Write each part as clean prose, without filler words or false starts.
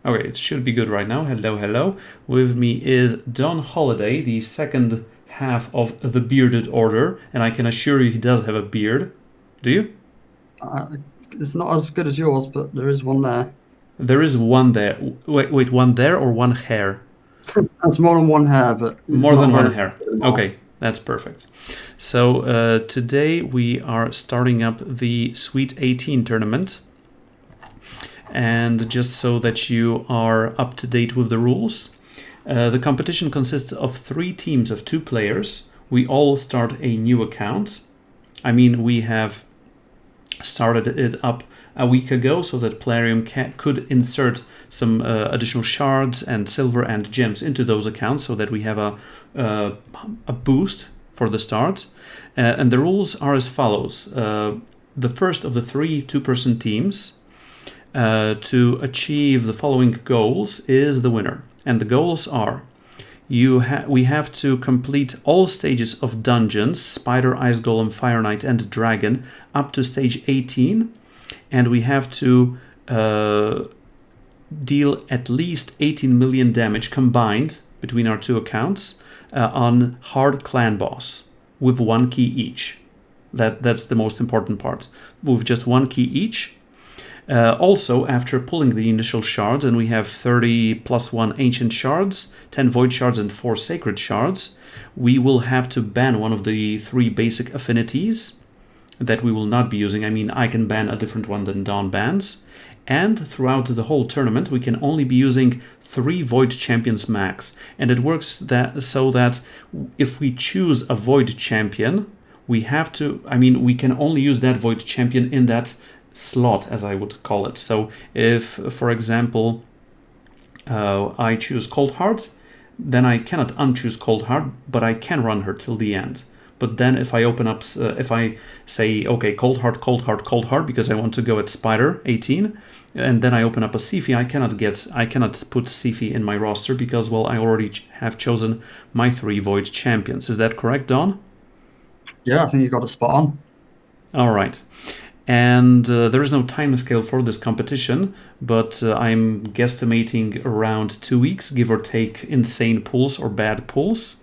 Okay, it should be good right now. Hello, hello. With me is DonHoliday, the second half of the Bearded Order, and I can assure you he does have a beard. Do you? It's not as good as yours, but there is one there. There is one there. Wait, one there or one hair? That's more than one hair, but it's More not than one very hair. nice anymore. Okay, that's perfect. So today we are starting up the Sweet 18 tournament. And just so that you are up to date with the rules, the competition consists of 3 teams of 2 players. We all start a new account. I mean, we have started it up a week ago so that Plarium could insert some additional shards and silver and gems into those accounts so that we have a boost for the start. And the rules are as follows. The first of the 3 two-person teams to achieve the following goals is the winner. And the goals are we have to complete all stages of dungeons, Spider, Ice Golem, Fire Knight, and Dragon, up to stage 18. And we have to deal at least 18 million damage combined between our 2 accounts on hard clan boss with 1 key each. That's the most important part. With just 1 key each. Also, after pulling the initial shards, and we have 30 plus 1 ancient shards, 10 void shards, and 4 sacred shards, we will have to ban one of the 3 basic affinities that we will not be using. I mean, I can ban a different one than Don bans. And throughout the whole tournament, we can only be using 3 void champions max. And it works so that if we choose a void champion, we can only use that void champion in that slot, as I would call it. So if, for example, I choose Cold Heart, then I cannot unchoose Cold Heart, but I can run her till the end. But then if I open up, if I say, okay, Cold Heart, Cold Heart, Cold Heart, because I want to go at Spider 18, and then I open up a Sifi, I cannot put Sifi in my roster because, well, I already have chosen my 3 Void champions. Is that correct, Don? Yeah, I think you got a spot on. All right. And there is no time scale for this competition, but I'm guesstimating around 2 weeks, give or take insane pulls or bad pulls.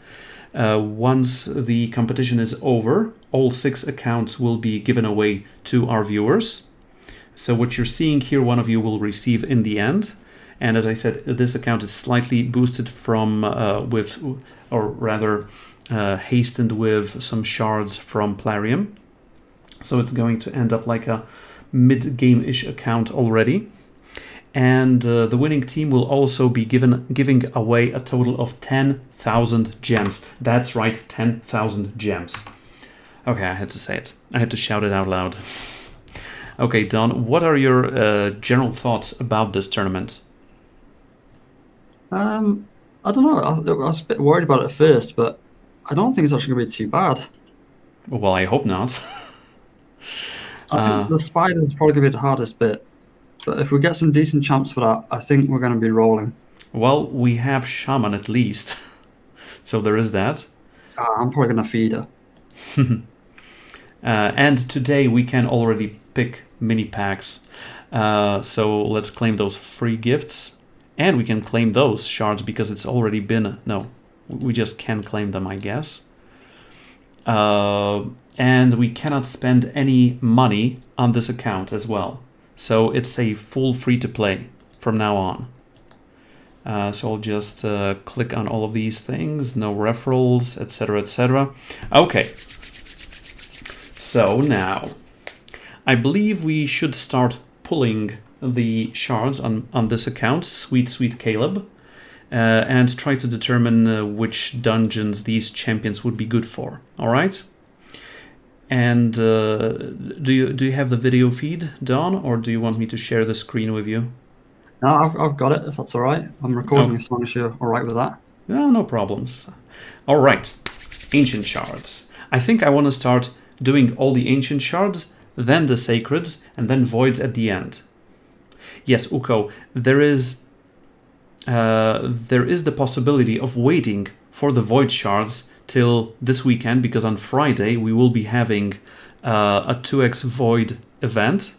Once the competition is over, all 6 accounts will be given away to our viewers. So what you're seeing here, one of you will receive in the end. And as I said, this account is slightly boosted from hastened with some shards from Plarium. So it's going to end up like a mid-game-ish account already. And the winning team will also be giving away a total of 10,000 gems. That's right, 10,000 gems. Okay, I had to say it. I had to shout it out loud. Okay, Don, what are your general thoughts about this tournament? I don't know. I was a bit worried about it at first, but I don't think it's actually going to be too bad. Well, I hope not. I think the spider is probably going to be the hardest bit. But if we get some decent champs for that, I think we're going to be rolling. Well, we have Shaman at least. So there is that. I'm probably going to feed her. And today we can already pick mini packs. So let's claim those free gifts. And we can claim those shards because it's already been... No, we just can claim them, I guess. And we cannot spend any money on this account as well. So it's a full free-to-play from now on. So I'll just click on all of these things. No referrals, etc., etc. Okay. So now, I believe we should start pulling the shards on this account, sweet Caleb, and try to determine which dungeons these champions would be good for. All right? And do you have the video feed, Don, or do you want me to share the screen with you? No, I've got it, if that's all right. I'm recording as long as you're all right with that. No problems. All right, ancient shards. I think I want to start doing all the ancient shards, then the sacreds, and then voids at the end. Yes, Uko, there is the possibility of waiting for the void shards till this weekend, because on Friday we will be having a 2x void event.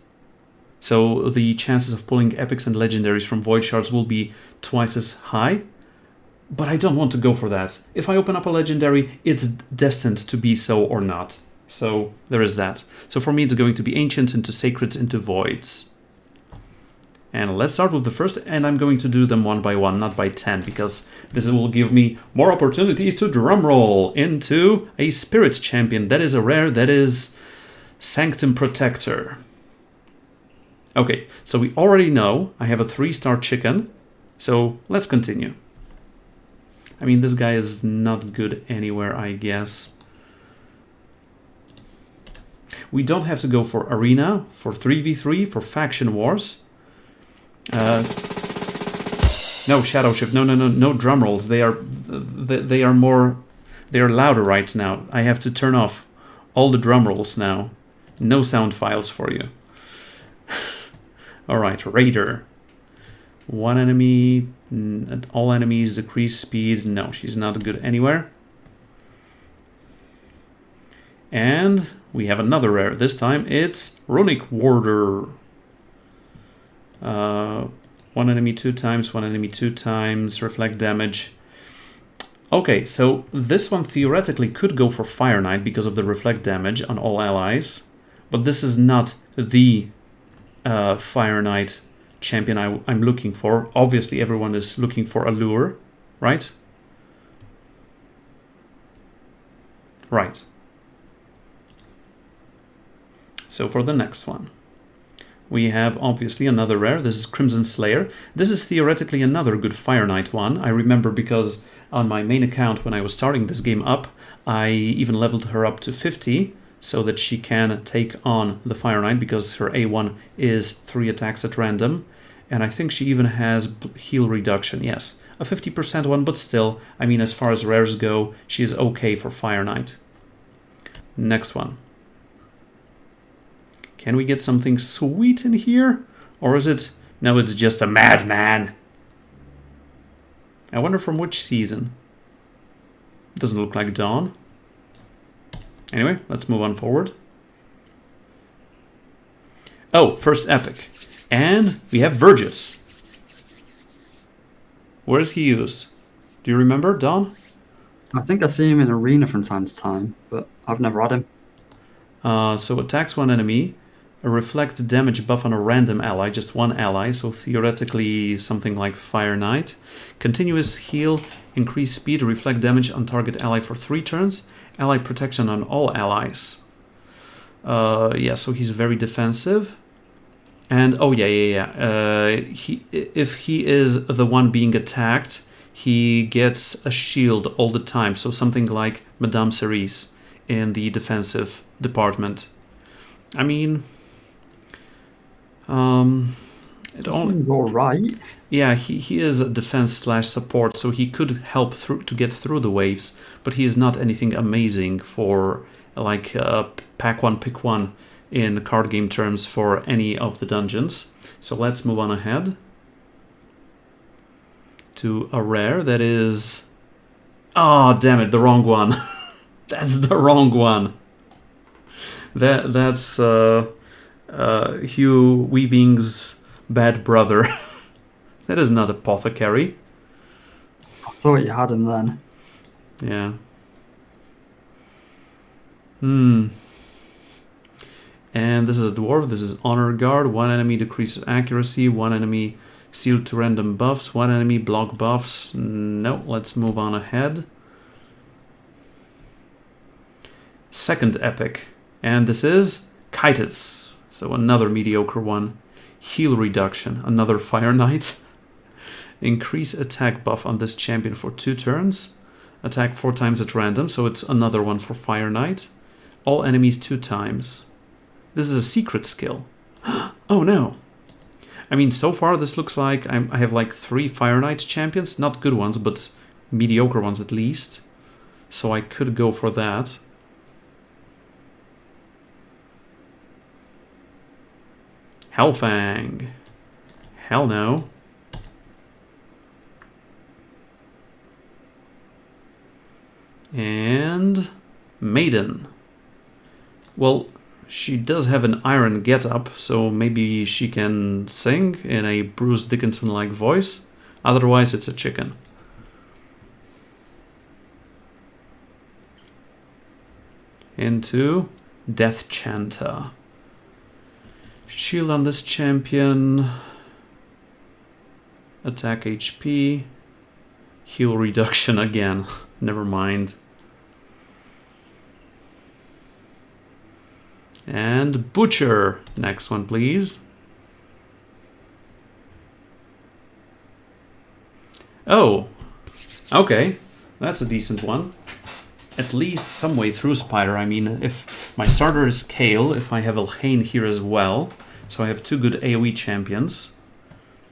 So the chances of pulling epics and legendaries from Void Shards will be twice as high. But I don't want to go for that. If I open up a legendary, it's destined to be so or not. So there is that. So for me, it's going to be Ancients into Sacreds into Voids. And let's start with the first, and I'm going to do them one by one, not by 10, because this will give me more opportunities to drumroll into a Spirit Champion. That is a rare, that is Sanctum Protector. Okay, so we already know I have a 3-star chicken, so let's continue. I mean, this guy is not good anywhere, I guess. We don't have to go for Arena, for 3v3, for Faction Wars. No Shadow Shift, no drum rolls. They are louder right now. I have to turn off all the drum rolls now. No sound files for you. All right, Raider. One enemy, all enemies decrease speed. No, she's not good anywhere. And we have another rare. This time it's Runic Warder. One enemy 2 times, one enemy 2 times, reflect damage. Okay, so this one theoretically could go for Fire Knight because of the reflect damage on all allies. But this is not the Fire Knight champion I'm looking for. Obviously, everyone is looking for Allure, right? Right. So for the next one, we have obviously another rare. This is Crimson Slayer. This is theoretically another good Fire Knight one. I remember because on my main account when I was starting this game up, I even leveled her up to 50 so that she can take on the Fire Knight because her A1 is 3 attacks at random. And I think she even has heal reduction, yes. A 50% one, but still, I mean, as far as rares go, she is okay for Fire Knight. Next one. Can we get something sweet in here? Or is it... No, it's just a madman. I wonder from which season. Doesn't look like Dawn. Anyway, let's move on forward. Oh, first epic. And we have Vergis. Where is he used? Do you remember, Dawn? I think I see him in Arena from time to time, but I've never had him. So attacks one enemy. A reflect damage buff on a random ally, just one ally, so theoretically something like Fire Knight. Continuous heal, increase speed, reflect damage on target ally for 3 turns. Ally protection on all allies. Yeah, so he's very defensive. And, oh yeah. If he is the one being attacked, he gets a shield all the time. So something like Madame Cerise in the defensive department. I mean... it seems alright. Yeah, he is a defense/support, so he could help to get through the waves, but he is not anything amazing for like pack one, pick one in card game terms for any of the dungeons. So let's move on ahead to a rare that is... Oh, damn it, the wrong one. That's the wrong one. That's Hugh Weaving's bad brother. That is not Apothecary. I thought you had him then. Yeah. And this is a dwarf. This is Honor Guard. One enemy decreases accuracy. One enemy sealed to random buffs. One enemy block buffs. No, let's move on ahead. Second epic. And this is Kitus. So another mediocre one. Heal reduction. Another Fire Knight. Increase attack buff on this champion for 2 turns. Attack 4 times at random. So it's another one for Fire Knight. All enemies 2 times. This is a secret skill. Oh no. I mean, so far this looks like I have like 3 Fire Knight champions. Not good ones, but mediocre ones at least. So I could go for that. Hellfang. Hell no. And Maiden. Well, She does have an iron get-up, so maybe she can sing in a Bruce Dickinson-like voice. Otherwise, it's a chicken. Into Death Chanter. Shield on this champion. Attack HP. Heal reduction again. Never mind. And Butcher. Next one, please. Oh. Okay. That's a decent one. At least some way through Spider. I mean, if my starter is Kale, if I have Elhain here as well, so I have 2 good AoE champions.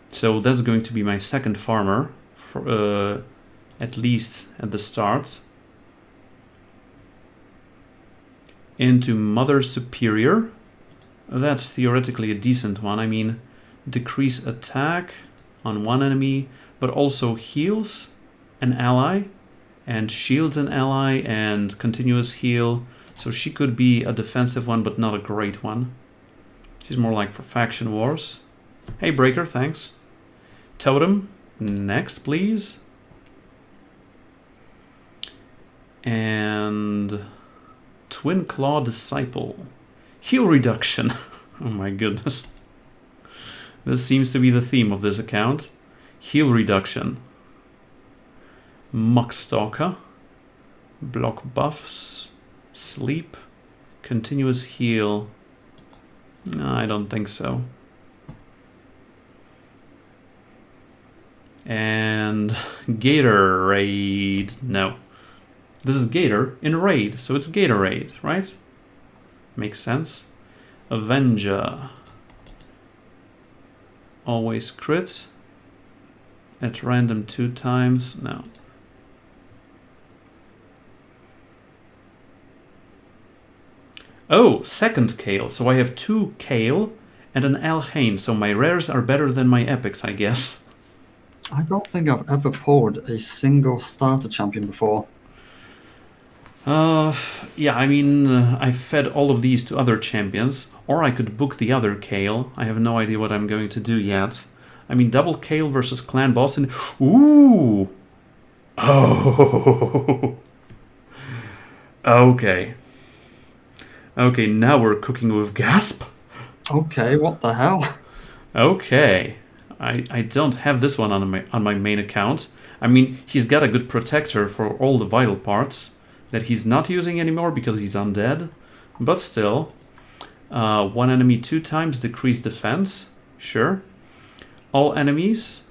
So that's going to be my second farmer, for, at least at the start. Into Mother Superior. That's theoretically a decent one. I mean, decrease attack on one enemy, but also heals an ally, and shields an ally, and continuous heal. So she could be a defensive one, but not a great one. She's more like for faction wars. Hey, Breaker, thanks. Totem, next, please. And Twin Claw Disciple. Heal reduction. Oh my goodness. This seems to be the theme of this account. Heal reduction. Muckstalker. Block buffs. Sleep. Continuous heal. No, I don't think so. And Gator Raid. No. This is Gator in Raid, so it's Gatorade, right? Makes sense. Avenger. Always crit. At random 2 times. No. Oh, second Kale. So I have 2 Kale and an Elhain. So my rares are better than my epics, I guess. I don't think I've ever pulled a single starter champion before. Yeah, I mean, I fed all of these to other champions, or I could book the other Kale. I have no idea what I'm going to do yet. I mean, double Kale versus clan boss and... Ooh! Oh! Okay. Okay, now we're cooking with Gasp. Okay, what the hell? Okay. I don't have this one on my main account. I mean, he's got a good protector for all the vital parts that he's not using anymore because he's undead. But still. 1 enemy 2 times, decreased defense. Sure. All enemies.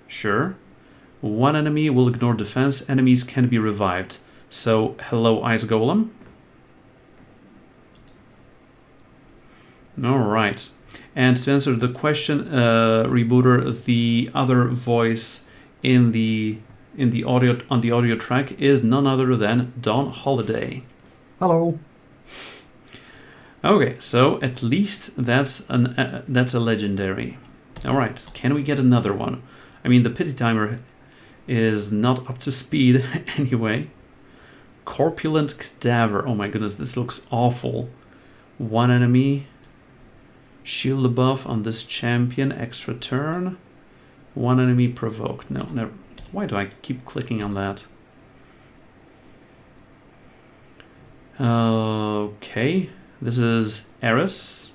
Sure. 1 enemy will ignore defense. Enemies can be revived. So, hello, Ice Golem. Alright. And to answer the question, Rebooter, the other voice in the audio on the audio track is none other than DonHoliday. Hello. Okay, so at least that's a legendary. All right, can we get another one? I mean, the pity timer is not up to speed anyway. Corpulent Cadaver. Oh my goodness, this looks awful. 1 enemy. Shield buff on this champion. Extra turn. 1 enemy provoked. No, never. Why do I keep clicking on that? Okay. This is Eris.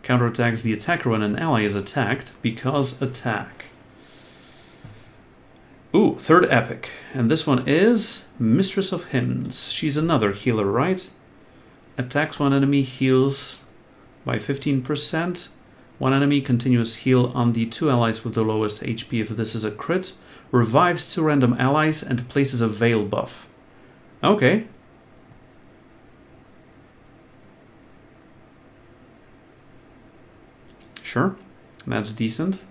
Counterattacks the attacker when an ally is attacked because attack. Ooh, third epic. And this one is Mistress of Hymns. She's another healer, right? Attacks 1 enemy, heals by 15%. 1 enemy, continuous heal on the 2 allies with the lowest HP if this is a crit. Revives 2 random allies and places a veil buff. Okay. Sure, that's decent.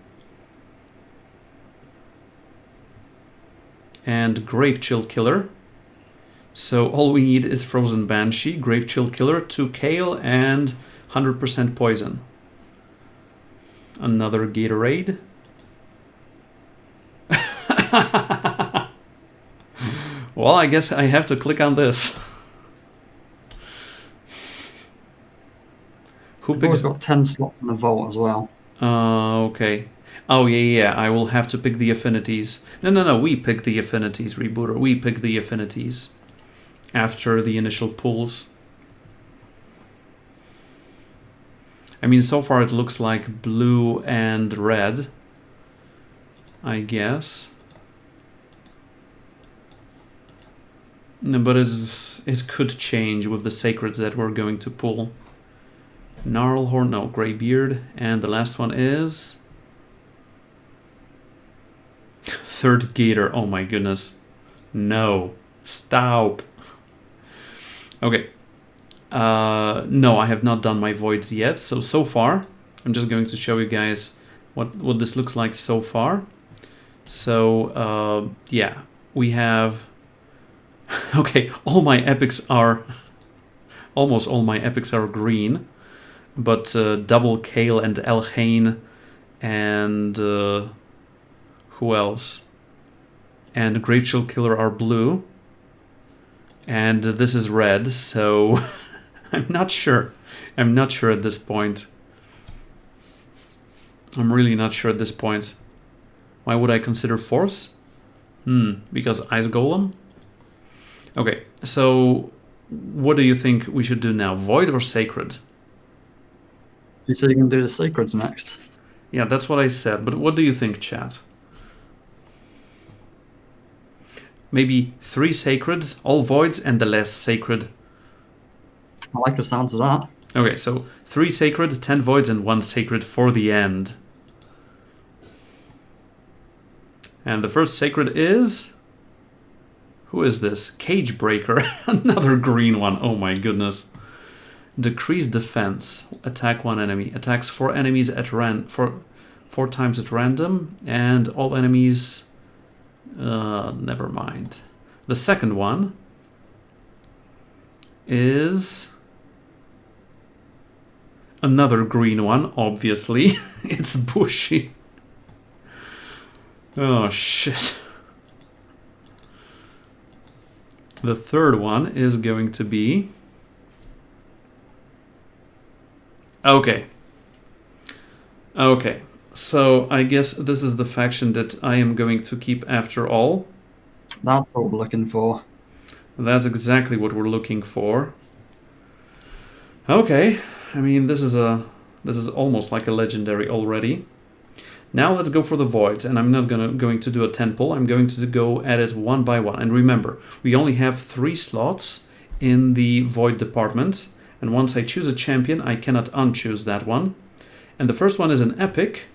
And Grave Chill Killer. So all we need is Frozen Banshee, Grave Chill Killer, 2 Kale, and 100% poison. Another Gatorade. Well, I guess I have to click on this. Who I've always picks? got 10 slots in the vault as well. Okay. Oh, yeah. I will have to pick the affinities. No. We pick the affinities, Rebooter. We pick the affinities after the initial pulls. I mean, so far it looks like blue and red, I guess. No, but it could change with the sacreds that we're going to pull. Gnarlhorn, no, Greybeard. And the last one is... Third Gator, oh my goodness. No, stop. Okay. No, I have not done my voids yet. So far, I'm just going to show you guys what this looks like so far. So, yeah, we have... Okay, all my epics are... Almost all my epics are green. But Double Kale and Elhain and... who else? And Gravechill Killer are blue. And this is red, so... I'm not sure. I'm not sure at this point. I'm really not sure at this point. Why would I consider Force? Because Ice Golem? Okay, so what do you think we should do now? Void or Sacred? You said you can do the Sacreds next. Yeah, that's what I said, but what do you think, chat? Maybe 3 Sacreds, all Voids, and the last Sacred. I like the sounds of that. Okay, so 3 Sacred, 10 Voids, and 1 Sacred for the end. And the first Sacred is... Who is this? Cage Breaker. Another green one. Oh my goodness. Decrease defense. Attack 1 enemy. Attacks 4 enemies at four times at random. And all enemies... never mind. The second one is... Another green one, obviously. It's bushy. Oh, shit. The third one is going to be... Okay. Okay. So I guess this is the faction that I am going to keep after all. That's what we're looking for. That's exactly what we're looking for. Okay. I mean, this is almost like a legendary already. Now let's go for the voids, and I'm not going to do a 10 pull. I'm going to go at it one by one. And remember, we only have 3 slots in the void department, and once I choose a champion, I cannot unchoose that one. And the first one is an epic,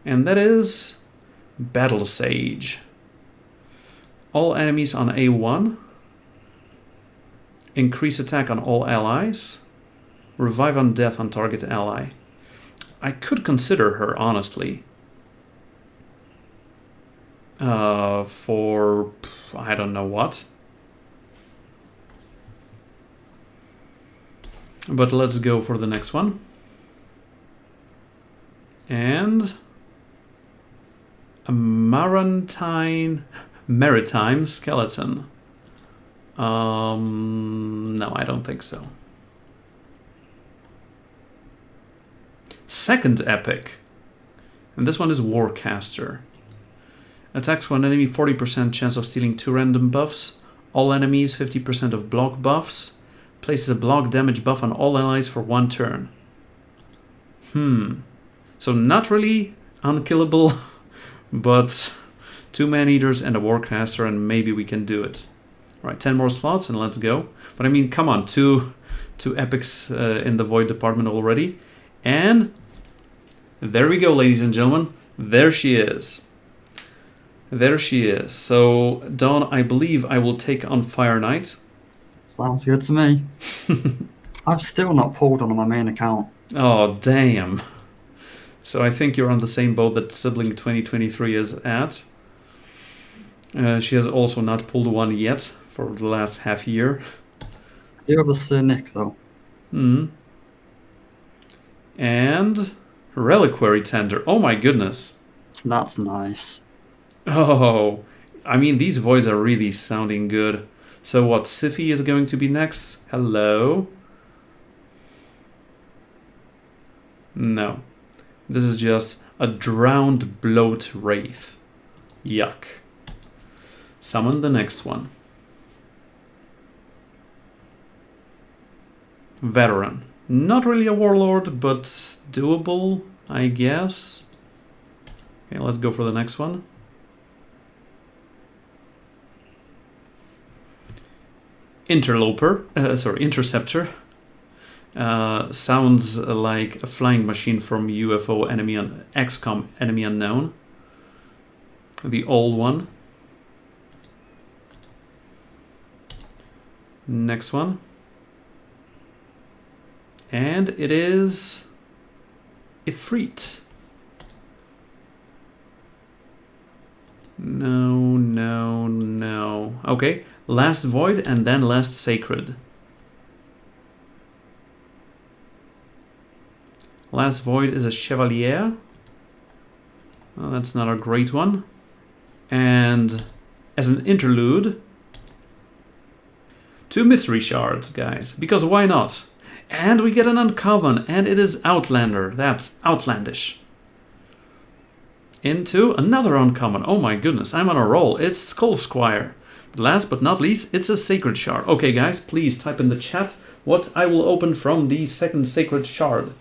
and that is Battle Sage. All enemies on A1. Increase attack on all allies. Revive on death on target ally. I could consider her, honestly. For... I don't know what. But let's go for the next one. And... a Maritime Skeleton. No, I don't think so. Second epic. And this one is Warcaster. Attacks one enemy, 40% chance of stealing 2 random buffs. All enemies, 50% of block buffs. Places a block damage buff on all allies for 1 turn. So not really unkillable, but 2 man-eaters and a Warcaster, and maybe we can do it. Right, 10 more slots and let's go. But I mean, come on, two epics in the void department already. And there we go, ladies and gentlemen. There she is. There she is. So, Dawn, I believe I will take on Fire Knight. Sounds good to me. I've still not pulled on my main account. Oh, damn. So I think you're on the same boat that Sibling 2023 is at. She has also not pulled one yet for the last half year. I do have a Sir Nick, though. And Reliquary Tender. Oh my goodness. That's nice. Oh, I mean, these voids are really sounding good. So what, Siphi is going to be next? Hello. No. This is just a drowned bloat wraith. Yuck. Summon the next one. Veteran. Not really a warlord, but doable, I guess. Okay, let's go for the next one. Interceptor. Sounds like a flying machine from UFO enemy on XCOM Enemy Unknown. The old one. Next one. And it is Ifrit. No. Okay, last void and then last sacred. Last void is a chevalier. Well, that's not a great one. And as an interlude, 2 mystery shards, guys, because why not? And we get an uncommon, and it is Outlander. That's outlandish. Into another uncommon. Oh my goodness, I'm on a roll. It's Skull Squire. But last but not least, it's a Sacred Shard. Okay, guys, please type in the chat what I will open from the second Sacred Shard.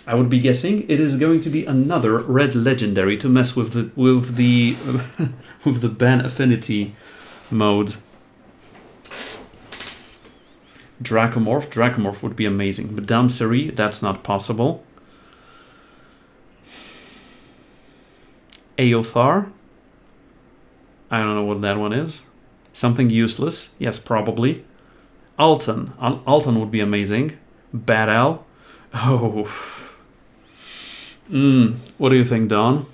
I would be guessing it is going to be another red legendary to mess with the with the ban affinity mode. Dracomorph would be amazing. Madame Seri, that's not possible. Eothar. I don't know what that one is. Something useless. Yes, probably. Alton. Alton would be amazing. Bad Al. Oh. What do you think, Don?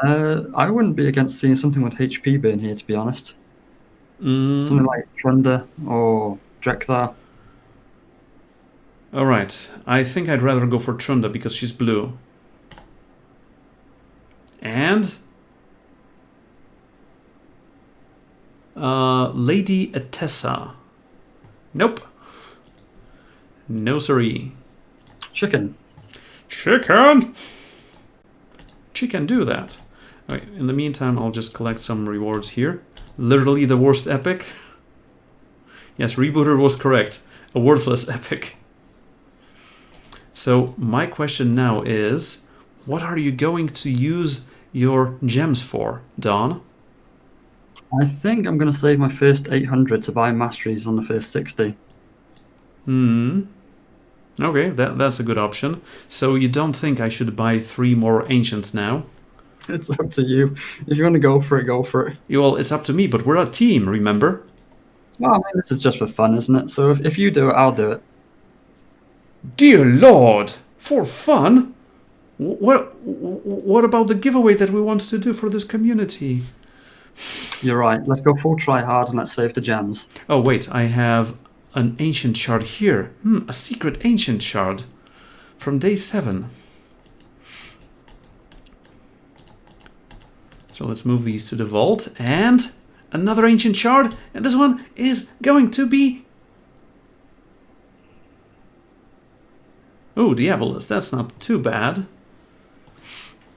I wouldn't be against seeing something with HP being here, to be honest. Something like Trunda or Drekthar. Alright. I think I'd rather go for Trunda because she's blue. And Lady Atessa. Nope. No siree. Chicken. She can do that. Okay, in the meantime, I'll just collect some rewards here. Literally the worst epic. Yes, Rebooter was correct. A worthless epic. So my question now is, what are you going to use your gems for, Don? I think I'm going to save my first 800 to buy masteries on the first 60. Okay, that's a good option. So you don't think I should buy 3 more ancients now? It's up to you. If you want to go for it, go for it. Well, it's up to me, but we're a team, remember? Well, I mean, this is just for fun, isn't it? So if you do it, I'll do it. Dear Lord! For fun? What about the giveaway that we want to do for this community? You're right. Let's go full try hard and let's save the gems. Oh, wait. I have an ancient shard here. A secret ancient shard from day 7. So let's move these to the vault. And another ancient shard. And this one is going to be... Oh, Diabolus. That's not too bad.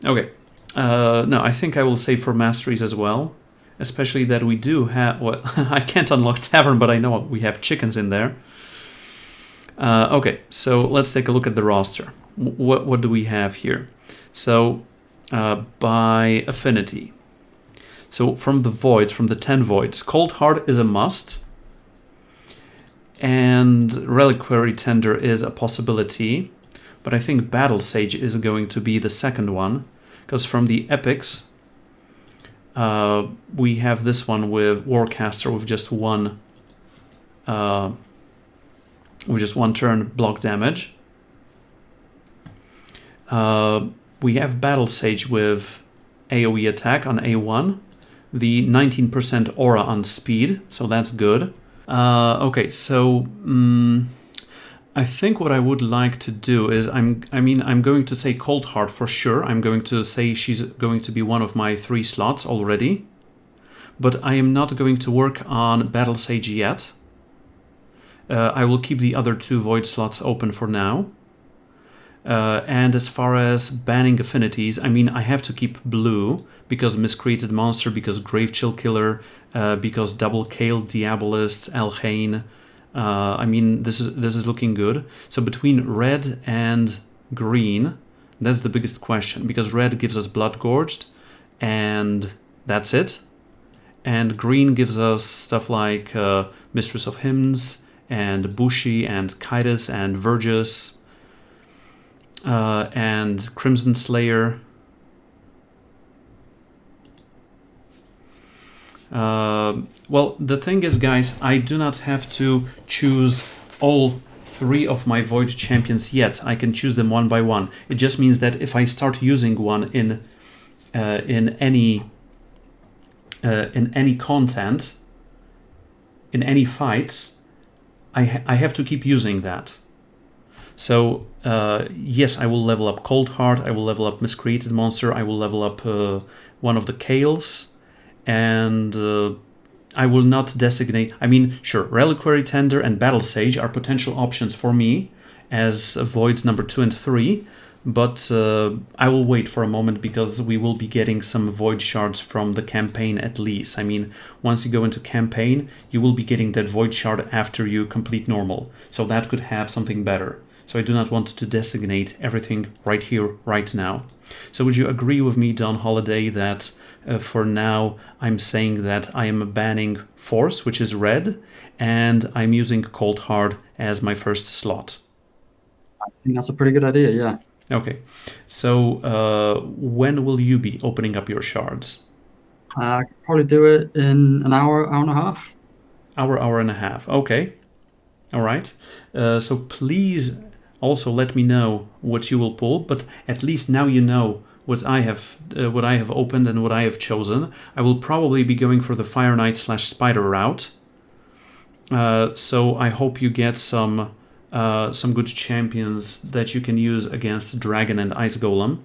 Okay. No, I think I will save for masteries as well. Especially that we do have... Well, I can't unlock Tavern, but I know we have chickens in there. Okay, so let's take a look at the roster. What do we have here? So, by affinity. So, from the voids, from the 10 voids, Cold Heart is a must. And Reliquary Tender is a possibility. But I think Battle Sage is going to be the second one. Because from the epics... we have this one with Warcaster with just one turn block damage. We have Battle Sage with AoE attack on A1, the 19% aura on speed, so that's good. Okay, so I think what I would like to do is I'm going to say Cold Heart for sure. I'm going to say she's going to be one of my 3 slots already. But I am not going to work on Battle Sage yet. I will keep the other 2 void slots open for now. And as far as banning affinities, I mean, I have to keep blue because Miscreated Monster, because Grave Chill Killer, because Double Kale Diabolist, Elhain. I mean, this is looking good. So between red and green, that's the biggest question, because red gives us Blood Gorged, and that's it. And green gives us stuff like Mistress of Hymns, and Bushi, and Kitus, and Vergus, and Crimson Slayer. Well, the thing is, guys, I do not have to choose all 3 of my Void champions yet. I can choose them one by one. It just means that if I start using one in any content, in any fights, I have to keep using that. So yes, I will level up Cold Heart, I will level up Miscreated Monster, I will level up one of the Kales, and I will not designate... I mean, sure, Reliquary Tender and Battle Sage are potential options for me as Voids number 2 and 3, but I will wait for a moment because we will be getting some Void Shards from the campaign at least. I mean, once you go into campaign, you will be getting that Void Shard after you complete normal, so that could have something better. So I do not want to designate everything right here, right now. So would you agree with me, DonHoliday, that for now I'm saying that I am banning Force, which is red, and I'm using Cold Heart as my first slot? I think that's a pretty good idea, yeah. Okay, so when will you be opening up your shards? I could probably do it in an hour, hour and a half. Hour and a half, okay. All right, so please also let me know what you will pull, but at least now you know what I have opened and what I have chosen. I will probably be going for the Fire Knight / Spider route. So I hope you get some good champions that you can use against Dragon and Ice Golem.